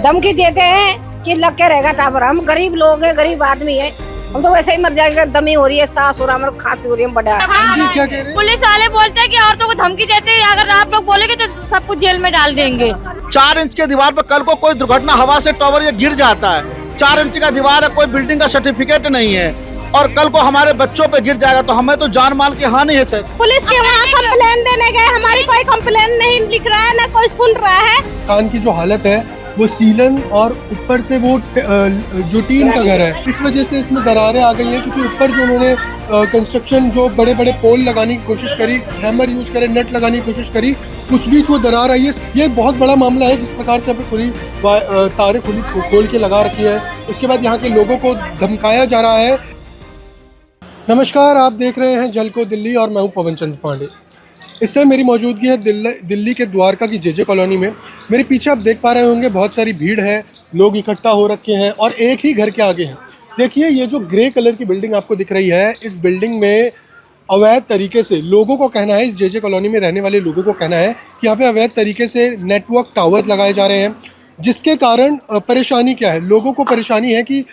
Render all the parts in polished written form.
धमकी देते हैं कि लग के रहेगा टावर। हम गरीब लोग हैं, गरीब आदमी है, हम तो वैसे ही मर जाएंगे। दमी हो रही है, सांस हो रहा है, खांसी हो रही है, बड़ा। जी, क्या कह रहे हैं? पुलिस वाले बोलते हैं कि औरतों को धमकी देते हैं, अगर आप लोग बोलेंगे तो सब कुछ जेल में डाल देंगे। 4 इंच के दीवार पर कल को कोई दुर्घटना हवा से टावर ये गिर जाता है, 4 इंच का दीवार है, कोई बिल्डिंग का सर्टिफिकेट नहीं है और कल को हमारे बच्चों पे गिर जाएगा तो हमें तो जान माल की हानि है सर। पुलिस के वहाँ कंप्लेन देने गए, हमारी कोई कंप्लेन नहीं लिख रहा है, ना कोई सुन रहा है। मकान की जो हालत है वो सीलन और ऊपर से वो जो टीन का घर है, इस वजह से इसमें दरारें आ गई हैं क्योंकि ऊपर जो उन्होंने कंस्ट्रक्शन जो बड़े बड़े पोल लगाने की कोशिश करी, हैमर यूज करे, नट लगाने की कोशिश करी, उस बीच वो दरार आई है। ये बहुत बड़ा मामला है जिस प्रकार से अभी पूरी तारें खुली खोल के लगा रखी है। उसके बाद यहाँ के लोगों को धमकाया जा रहा है। नमस्कार, आप देख रहे हैं जल को दिल्ली और मैं हूँ पवन चंद्र पांडे। इससे मेरी मौजूदगी है दिल्ली के द्वारका की जेजे कॉलोनी में। मेरे पीछे आप देख पा रहे होंगे बहुत सारी भीड़ है, लोग इकट्ठा हो रखे हैं और एक ही घर के आगे हैं। देखिए ये जो ग्रे कलर की बिल्डिंग आपको दिख रही है, इस बिल्डिंग में अवैध तरीके से लोगों को कहना है, इस जेजे कॉलोनी में रहने वाले लोगों को कहना है कि यहाँ पे अवैध तरीके से नेटवर्क टावर्स लगाए जा रहे हैं, जिसके कारण परेशानी क्या है, लोगों को परेशानी है कि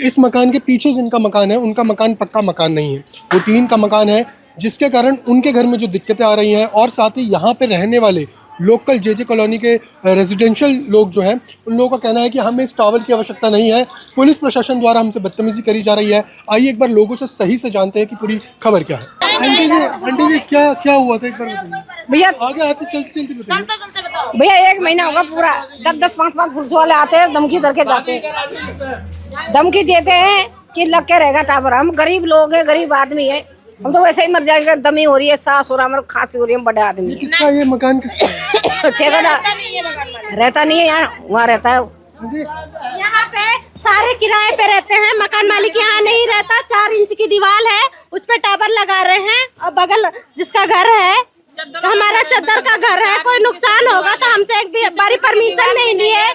इस मकान के पीछे जिनका मकान है उनका मकान पक्का मकान नहीं है, वो टीन का मकान है, जिसके कारण उनके घर में जो दिक्कतें आ रही हैं और साथ ही यहाँ पे रहने वाले लोकल जेजे कॉलोनी के रेजिडेंशियल लोग जो हैं उन लोगों का कहना है कि हमें इस टावर की आवश्यकता नहीं है, पुलिस प्रशासन द्वारा हमसे बदतमीजी करी जा रही है। आइए एक बार लोगों से सही से जानते हैं कि पूरी खबर क्या है। आंटी जी क्या हुआ था, एक बार बताइए। भैया आगे आते चलते बताइए। भैया 1 महीना होगा पूरा, 10-10, 5-5 पुलिस वाले आते हैं, धमकी दे के जाते हैं। धमकी देते हैं कि लग के रहेगा टावर। हम गरीब लोग हैं, गरीब आदमी है, हम तो वैसे ही मर जाएंगे। दमी हो रही है, सांस हो रहा है, खांसी हो रही है, बड़े आदमी। किसका ये मकान किसका है? ठेकेदार रहता नहीं है यहाँ, वहाँ रहता है। यहाँ पे सारे किराए पे रहते हैं, मकान मालिक यहाँ नहीं रहता। 4 इंच की दीवार है, उस पे टावर लगा रहे हैं और बगल जिसका घर है हमारा चद्दर का घर है, कोई नुकसान होगा तो हमसे एक बारी परमिशन नहीं लिए।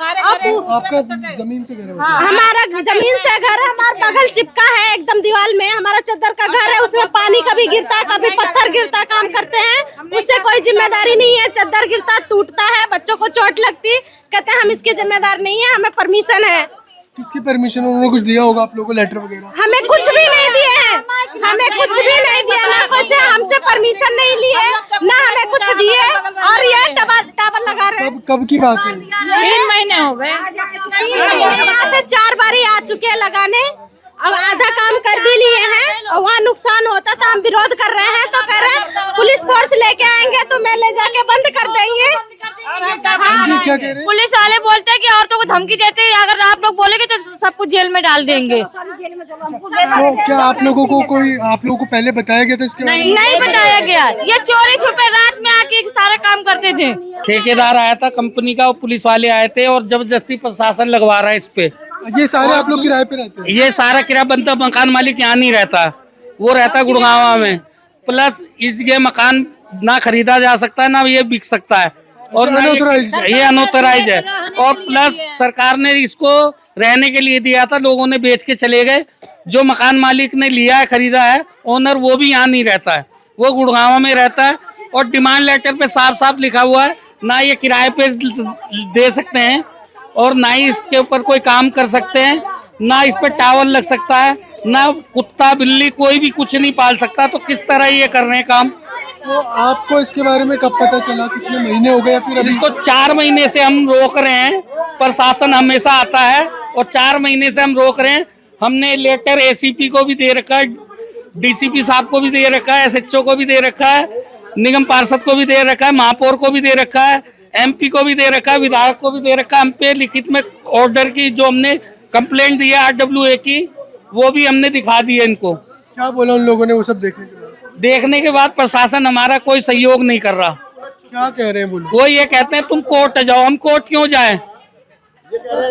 आपका जमीन से घर है? हमारा जमीन से घर है, हमारा बगल चिपका है एकदम दीवार में। हमारा चद्दर का घर है, उसमें पानी कभी गिरता है, कभी पत्थर गिरता है, काम करते हैं, उससे कोई जिम्मेदारी नहीं है। चद्दर गिरता टूटता है, बच्चों को चोट लगती, कहते हैं हम इसके जिम्मेदार नहीं है, हमें परमिशन है। किसकी परमिशन? उन्होंने कुछ दिया होगा आप लोगों को, लेटर वगैरह? हमें कुछ भी नहीं दिए हैं, हमें कुछ भी नहीं दिया, ना कुछ हमसे परमिशन नहीं लिए, ना हमें कुछ दिए। और ये टावर लगा रहे हैं। कब की बात है? 3 महीने हो गए। यहाँ से 4 बारी आ चुके हैं लगाने, अब आधा काम कर भी लिए हैं और वहाँ नुकसान होता तो हम विरोध कर रहे हैं, तो कह रहे हैं पुलिस फोर्स लेके आएंगे तो मैं ले जाके बंद कर देंगे। जी, क्या कह रहे हैं? पुलिस वाले बोलते हैं कि औरतों को धमकी देते हैं, अगर आप लोग बोलेंगे तो सब कुछ जेल में डाल देंगे। तो क्या आप लोगों को पहले बताया गया था इसके बारे में? नहीं बताया गया, ये चोरी छुपे रात में आके सारा काम करते थे। ठेकेदार आया था कंपनी का, और पुलिस वाले आए थे और जबरदस्ती प्रशासन लगवा रहा है इस पे। ये सारे आप लोग किराए पे रहते हैं? ये सारा किराया बनता, मकान मालिक यहाँ नहीं रहता, वो रहता गुड़गांव में। प्लस ये मकान ना खरीदा जा सकता है, ना ये बिक सकता है, और ये अनऑथराइज है। और प्लस सरकार ने इसको रहने के लिए दिया था, लोगों ने बेच के चले गए। जो मकान मालिक ने लिया है, खरीदा है, ओनर, वो भी यहाँ नहीं रहता है, वो गुड़गांव में रहता है। और डिमांड लेटर पे साफ साफ लिखा हुआ है, ना ये किराए पे दे सकते हैं और ना ही इसके ऊपर कोई काम कर सकते हैं, ना इस पे टावर लग सकता है, ना कुत्ता बिल्ली कोई भी कुछ नहीं पाल सकता। तो किस तरह ये कर रहे हैं काम? तो आपको इसके बारे में कब पता चला, कितने महीने हो गए? फिर अभी इसको 4 महीने से हम रोक रहे हैं, प्रशासन हमेशा आता है और 4 महीने से हम रोक रहे हैं। हमने लेटर एसीपी को भी दे रखा है, डीसीपी साहब को भी दे रखा है, एसएचओ को भी दे रखा है, निगम पार्षद को भी दे रखा है, महापौर को भी दे रखा है, एमपी को भी दे रखा है, विधायक को भी दे रखा है। हम पे लिखित में ऑर्डर की जो हमने कंप्लेंट दी है RWA की, वो भी हमने दिखा दी है इनको। क्या बोला उन लोगों ने वो सब देखने के बाद? प्रशासन हमारा कोई सहयोग नहीं कर रहा। क्या कह रहे हैं बोलो? वो ये कहते हैं तुम कोर्ट जाओ। हम कोर्ट क्यों जाएं?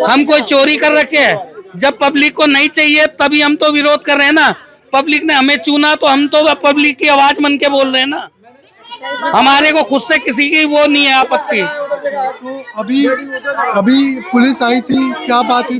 हम कोई चोरी कर रखे हैं? जब पब्लिक को नहीं चाहिए तभी हम तो विरोध कर रहे हैं ना। पब्लिक ने हमें चुना तो हम तो पब्लिक की आवाज बन के बोल रहे हैं ना। हमारे को खुद से किसी की वो नहीं है आपत्ति। तो अभी पुलिस आई थी, क्या बात हुई?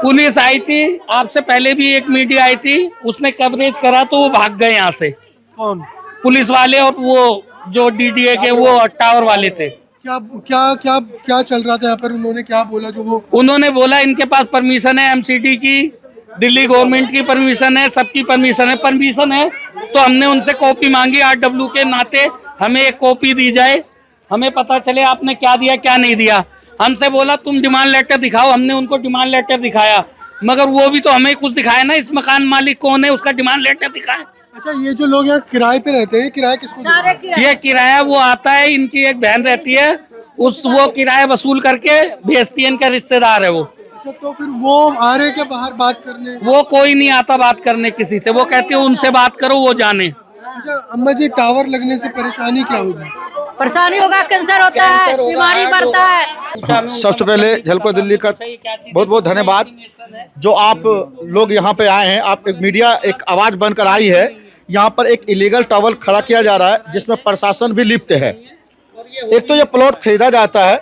पुलिस आई थी, आपसे पहले भी एक मीडिया आई थी, उसने कवरेज करा तो वो भाग गए यहाँ से। कौन? पुलिस वाले और वो जो DDA के वो टावर वाले थे। क्या क्या क्या क्या चल रहा था यहाँ पर? उन्होंने क्या बोला जो वो? उन्होंने बोला इनके पास परमिशन है एमसीडी की, दिल्ली गवर्नमेंट की परमिशन है, सबकी परमिशन है। तो हमने उनसे कॉपी मांगी, आरडब्ल्यू के नाते हमें एक कॉपी दी जाए, हमें पता चले आपने क्या दिया क्या नहीं दिया। हमसे बोला तुम डिमांड लेटर दिखाओ, हमने उनको डिमांड लेटर दिखाया, मगर वो भी तो हमें कुछ दिखाया ना, इस मकान मालिक कौन है उसका डिमांड लेटर दिखाए। अच्छा, ये जो लोग यहाँ किराए पे रहते हैं, किराया किसको देते हैं? ये किराया वो आता है, इनकी एक बहन रहती है, वो किराया वसूल करके भेजती है, इनका रिश्तेदार है वो। अच्छा, तो फिर वो आ रहे क्या बाहर बात करने? वो कोई नहीं आता बात करने किसी से, वो कहते हैं उनसे बात करो, वो जाने। अच्छा अम्मा जी, टावर लगने से परेशानी क्या होगी? परेशानी होगा, कैंसर होता है, बीमारी बढ़ता है। सबसे पहले झलको दिल्ली का बहुत बहुत धन्यवाद जो आप लोग यहाँ पे आए हैं। आप एक मीडिया एक आवाज़ बनकर आई है। यहाँ पर एक इलीगल टावर खड़ा किया जा रहा है जिसमें प्रशासन भी लिप्त है। एक तो ये प्लॉट खरीदा जाता है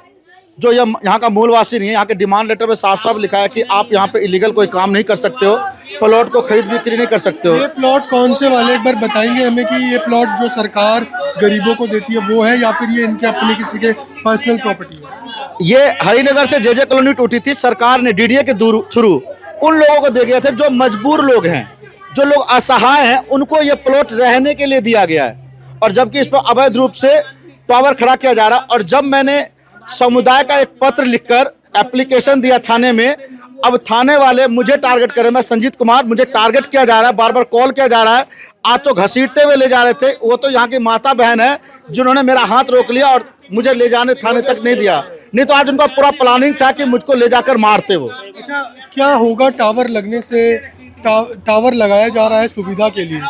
जो यहाँ का मूलवासी नहीं है। यहाँ के डिमांड लेटर में साफ साफ लिखा है कि आप यहाँ पे इलीगल कोई काम नहीं कर सकते हो, प्लॉट को खरीद बिक्री नहीं कर सकते हो। ये प्लॉट कौन से वाले, एक बार बताएंगे हमें कि ये प्लॉट जो सरकार गरीबों को देती है वो है या फिर ये इनके अपने किसी के पर्सनल प्रॉपर्टी है? ये हरिनगर से जे कॉलोनी टूटी थी, सरकार ने डीडीए के थ्रू उन लोगों को दे गया था जो मजबूर लोग हैं, जो लोग असहाय हैं, उनको ये प्लॉट रहने के लिए दिया गया है। और जबकि इस पर अवैध रूप से टावर खड़ा किया जा रहा है। और जब मैंने समुदाय का एक पत्र लिखकर एप्लीकेशन दिया थाने में, अब थाने वाले मुझे टारगेट कर रहे हैं। मैं संजीत कुमार, मुझे टारगेट किया जा रहा है, बार बार कॉल किया जा रहा है। आज तो घसीटते हुए ले जा रहे थे, वो तो यहाँ की माता बहन है जिन्होंने मेरा हाथ रोक लिया और मुझे ले जाने थाने तक नहीं दिया, नहीं तो आज उनका पूरा प्लानिंग था कि मुझको ले जाकर मारते वो। अच्छा, क्या होगा टावर लगने से? टावर लगाया जा रहा है सुविधा के लिए,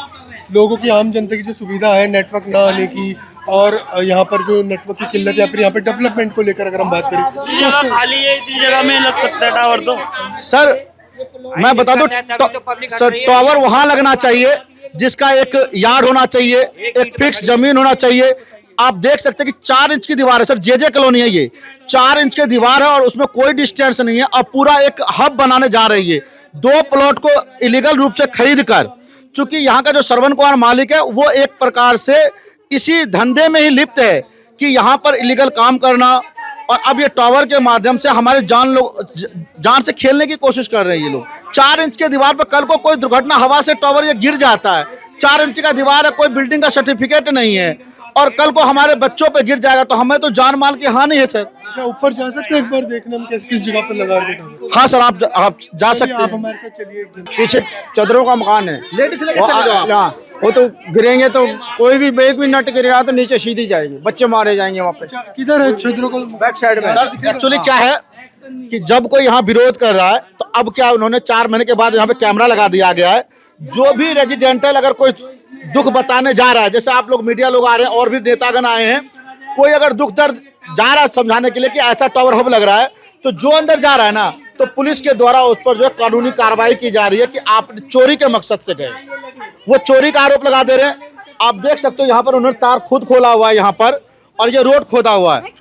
लोगों की, आम जनता की जो सुविधा है नेटवर्क ना आने की, और यहाँ पर जो नेटवर्क की किल्लत या फिर यहाँ पर डेवलपमेंट को लेकर अगर हम बात करें तो खाली है, इतनी जगह में लग सकता है टावर। तो सर मैं बता दूं, सर टावर वहां लगना चाहिए जिसका एक यार्ड होना चाहिए, एक फिक्स जमीन होना चाहिए। आप देख सकते हैं कि 4 इंच की दीवार है सर, जे कॉलोनी है, ये 4 इंच की दीवार है और उसमें कोई डिस्टेंस नहीं है। अब पूरा एक हब बनाने जा रही है 2 प्लॉट को इलीगल रूप से खरीद कर। चूंकि यहाँ का जो श्रवण कुमार मालिक है वो एक प्रकार से इसी धंधे में ही लिप्त है कि यहाँ पर इलीगल काम करना, और अब ये टावर के माध्यम से हमारे जान से खेलने की कोशिश कर रहे हैं ये लोग। 4 इंच के दीवार पर कल को कोई दुर्घटना, हवा से टावर ये गिर जाता है, 4 इंच का दीवार है, कोई बिल्डिंग का सर्टिफिकेट नहीं है, और कल को हमारे बच्चों पे गिर जाएगा तो हमें तो जान माल की हानि है सर। क्या ऊपर जा सकते हैं एक बार देखने हम किस जगह पर लगा रहे? हाँ सर, आप जा सकते आप हैं। हमारे साथ चलिए। पीछे चदरों का मकान है, लेडीज लेके चले जाओ आप। हाँ, वो तो गिरेंगे तो कोई भी एक भी नट गिरेगा तो नीचे सीधी जाएगी, बच्चे मारे जाएंगे वहाँ पे। अच्छा, किधर है छदरों को? बैक साइड में। सर एक्चुअली क्या है कि जब कोई यहाँ विरोध कर रहा है तो अब क्या उन्होंने 4 महीने के बाद यहाँ पे कैमरा लगा दिया गया है। जो भी रेजिडेंटल अगर कोई दुख बताने जा रहा है, जैसे आप लोग मीडिया लोग आ रहे हैं और भी नेतागण आए हैं, कोई अगर दुख दर्द जा रहा है समझाने के लिए कि ऐसा टावर हब लग रहा है, तो जो अंदर जा रहा है ना, तो पुलिस के द्वारा उस पर जो है कानूनी कार्रवाई की जा रही है कि आप चोरी के मकसद से गए, वो चोरी का आरोप लगा दे रहे हैं। आप देख सकते हो यहाँ पर उन्होंने तार खुद खोला हुआ है यहाँ पर, और ये रोड खोदा हुआ है,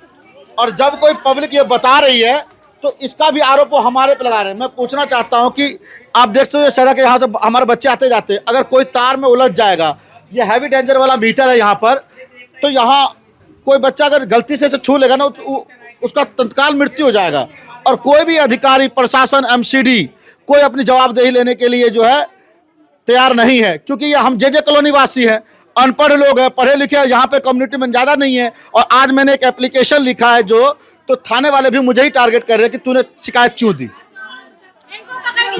और जब कोई पब्लिक ये बता रही है तो इसका भी आरोप वो हमारे पे लगा रहे हैं। मैं पूछना चाहता हूँ कि आप देखते हो ये सड़क है, यहाँ से हमारे बच्चे आते जाते हैं, अगर कोई तार में उलझ जाएगा, ये हैवी डेंजर वाला मीटर है यहाँ पर, तो यहाँ कोई बच्चा अगर गलती से छू लेगा ना तो उसका तत्काल मृत्यु हो जाएगा। और कोई भी अधिकारी, प्रशासन, एमसीडी कोई अपनी जवाबदेही लेने के लिए जो है तैयार नहीं है, क्योंकि ये हम जे कॉलोनी वासी हैं, अनपढ़ लोग हैं, पढ़े लिखे यहाँ पे कम्युनिटी में ज़्यादा नहीं है। और आज मैंने एक एप्लीकेशन लिखा है जो, तो थाने वाले भी मुझे ही टारगेट कर रहे हैं कि तूने शिकायत क्यों दी।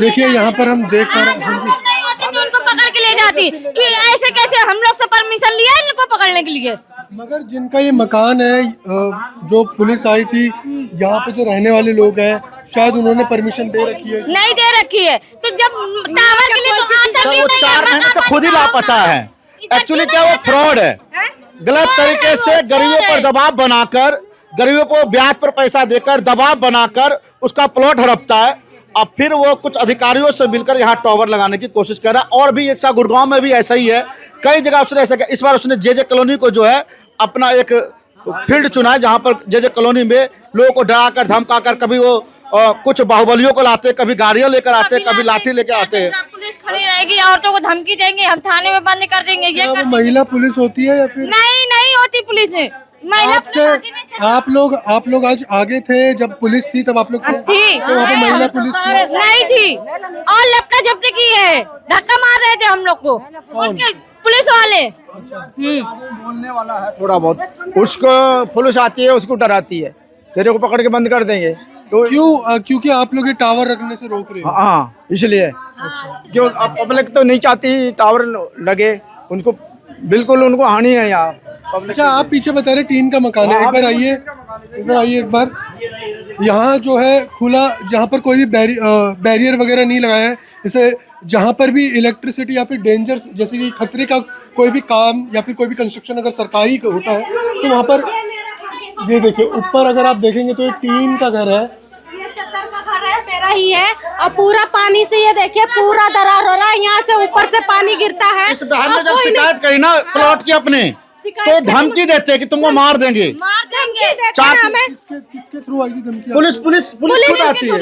देखिए यहाँ पर हम देख पा रहे हैं। हाँ जी, नहीं होती तो उनको पकड़ के ले जाती कि ऐसे कैसे हम लोग से परमिशन लिया इनको पकड़ने के लिए। मगर जिनका ये मकान है, जो पुलिस आई थी यहाँ पे, जो रहने वाले लोग हैं, शायद उन्होंने परमिशन दे रखी है। नहीं दे रखी है, तो जब टावर के लिए तो आता सर क्यों वो नहीं 4 है? महीने से खुद ही लापता है। एक्चुअली क्या वो फ्रॉड है, गलत तरीके से गरीबों पर दबाव बनाकर, गरीबों को ब्याज पर पैसा देकर दबाव बनाकर उसका प्लॉट हड़पता है, और फिर वो कुछ अधिकारियों से मिलकर यहाँ टावर लगाने की कोशिश कर रहा है। और भी एक सा गुड़गांव में भी ऐसा ही है, कई जगह उसने ऐसा किया। इस बार उसने जे कॉलोनी को जो है अपना एक फील्ड चुना है, जहाँ पर जे कॉलोनी में लोगों को डरा कर धमका कर, कभी वो कुछ बाहुबलियों को लाते, कभी गाड़ियां लेकर आते, कभी लाठी लेकर आते हैं। पुलिस खड़ी रहेगी, औरतों को धमकी देंगे, हम थाने में बंद कर देंगे। ये क्या वो महिला पुलिस होती है या फिर? नहीं होती पुलिस, महिला आपसे आप लोग आज आगे थे जब पुलिस थी, तब आप लोग थे थी। तो वहाँ पे महिला पुलिस थी? नहीं थी, और लपटा झपटी की है, धक्का मार रहे थे हम लोग को उनके पुलिस वाले। बोलने वाला है थोड़ा बहुत, उसको पुलिस आती है, उसको डराती है, तेरे को पकड़ के बंद कर देंगे। तो क्योंकि आप लोग ये टावर रखने से रोक रहे हो। हाँ, इसलिए क्यों अब पब्लिक तो नहीं चाहती टावर लगे, उनको बिल्कुल उनको हानि है यहाँ पब्लिक। अच्छा, आप पीछे बता रहे टीन का मकान है, एक बार आइए, एक बार। यहाँ जो है खुला, जहाँ पर कोई भी बैरियर वगैरह नहीं लगाया है, जैसे जहाँ पर भी इलेक्ट्रिसिटी या फिर डेंजर जैसे कि खतरे का कोई भी काम या फिर कोई भी कंस्ट्रक्शन अगर सरकारी का होता है तो वहाँ पर ये देखिए ऊपर अगर आप देखेंगे तो ये टीन का घर है, ये चद्दर का घर है, मेरा ही है, और पूरा पानी से ये देखिए पूरा दरार हो रहा है, यहाँ से ऊपर से पानी गिरता है। इस बहन ने जब शिकायत करी ना प्लॉट की अपने, तो धमकी देते हैं कि तुमको मार देंगे। मार देंगे। किसके थ्रू आई थी धमकी? पुलिस खुद आती है।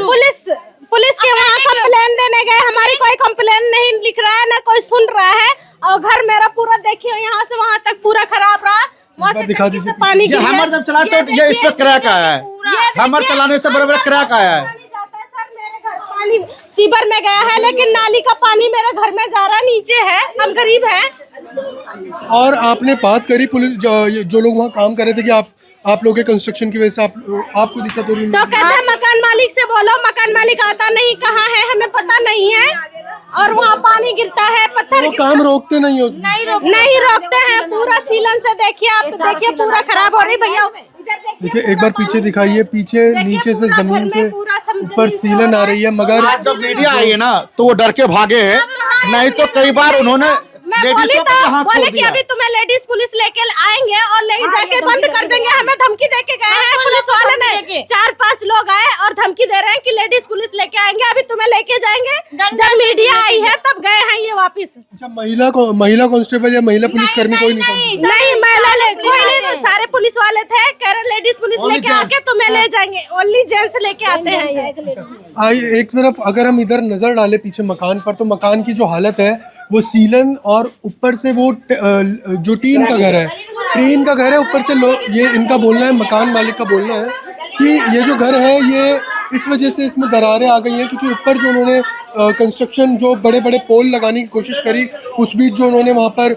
पुलिस के वहाँ कंप्लेन देने गए, हमारी कोई कंप्लेन नहीं लिख रहा है, ना कोई सुन रहा है, और घर मेरा पूरा देखिए यहाँ से वहाँ तक पूरा खराब रहा, वहाँ से दिखा टंकी से पानी ये हैमर जब चलाते तो ये इस पे क्रैक आया है, हैमर चलाने से बड़े बड़े क्रैक आया है। पानी सीवर में गया है, लेकिन नाली का पानी मेरे घर में जा रहा, नीचे है, हम गरीब हैं। और आपने बात करी पुलिस जो लोग वहाँ काम कर रहे थे कि आप लोगों के कंस्ट्रक्शन की वजह से आपको दिक्कत हो रही है, तो कहते हैं मकान मालिक से बोलो, मकान मालिक आता नहीं, कहाँ है हमें पता नहीं है, और वहाँ पानी गिरता है, पत्थर वो काम रोकते नहीं है उसमें। नहीं रोकते हैं, पूरा सीलन से देखिए, आप देखिए पूरा खराब हो रही भैया। देखिए एक बार पीछे दिखाइए, पीछे नीचे से जमीन से ऊपर सीलन आ रही है, मगर आज जब मीडिया आई है ना तो वो डर के भागे हैं, नहीं तो कई बार उन्होंने मैं बोली तो बोले कि अभी तुम्हें लेडीज पुलिस लेके आएंगे और ले जाके बंद कर देंगे, हमें धमकी दे के गए हैं पुलिस वाले ने। 4-5 लोग आए और धमकी दे रहे हैं कि लेडीज पुलिस लेके आएंगे, अभी तुम्हें लेके जाएंगे। जब मीडिया आई है तब गए हैं ये वापिस। अच्छा, महिला कांस्टेबल या महिला पुलिसकर्मी कोई नहीं था? नहीं, महिला कोई नहीं, तो सारे पुलिस वाले थे, कह रहे लेडीज पुलिस लेके आके तुम्हें ले जाएंगे, ओनली जेंट्स लेके आते हैं। आइए एक तरफ अगर हम इधर नजर डालें पीछे मकान पर, तो मकान की जो हालत है वो सीलन और ऊपर से वो जो टीन का घर है, ऊपर से ये इनका बोलना है, मकान मालिक का बोलना है कि ये जो घर है ये इस वजह से इसमें दरारें आ गई हैं क्योंकि ऊपर जो उन्होंने कंस्ट्रक्शन जो बड़े बड़े पोल लगाने की कोशिश करी, उस बीच जो उन्होंने वहाँ पर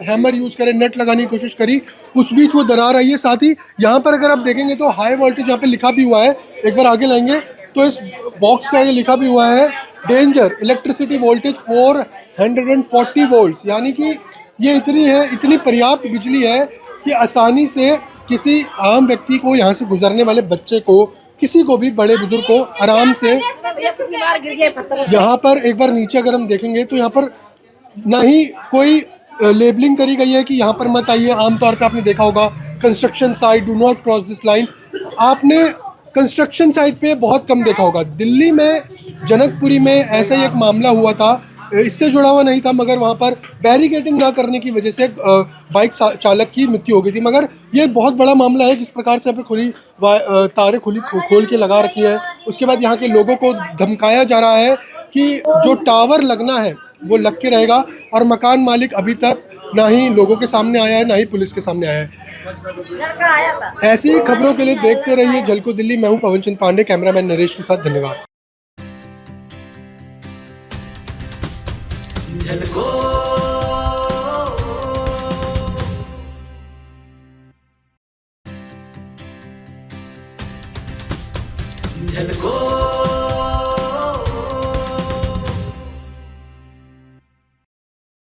हैमर यूज़ करे, नट लगाने की कोशिश करी, उस बीच वो दरार आई है। साथ ही यहाँ पर अगर आप देखेंगे तो हाई वोल्टेज यहाँ पे लिखा भी हुआ है, एक बार आगे लाएंगे तो इस बॉक्स के आगे लिखा भी हुआ है डेंजर इलेक्ट्रिसिटी वोल्टेज 440 वोल्ट्स, यानी कि ये इतनी पर्याप्त बिजली है कि आसानी से किसी आम व्यक्ति को, यहाँ से गुजरने वाले बच्चे को, किसी को भी, बड़े बुजुर्ग को आराम से। यहाँ पर एक बार नीचे अगर हम देखेंगे तो यहाँ पर ना ही कोई लेबलिंग करी गई है कि यहाँ पर मत आइए। आमतौर पे आपने देखा होगा construction site, do not cross this line, आपने कंस्ट्रक्शन साइट पे बहुत कम देखा होगा। दिल्ली में जनकपुरी में ऐसा ही एक मामला हुआ था, इससे जुड़ा हुआ नहीं था, मगर वहाँ पर बैरिकेडिंग ना करने की वजह से बाइक चालक की मृत्यु हो गई थी। मगर ये एक बहुत बड़ा मामला है, जिस प्रकार से यहाँ पे खुली तारें खोल के लगा रखी है। उसके बाद यहाँ के लोगों को धमकाया जा रहा है कि जो टावर लगना है वो लग के रहेगा, और मकान मालिक अभी तक ना ही लोगों के सामने आया है, ना ही पुलिस के सामने आया है। ऐसी ही खबरों के लिए देखते रहिए झलको दिल्ली। मैं हूँ पवन चंद पांडे, कैमरामैन नरेश के साथ। धन्यवाद। झलको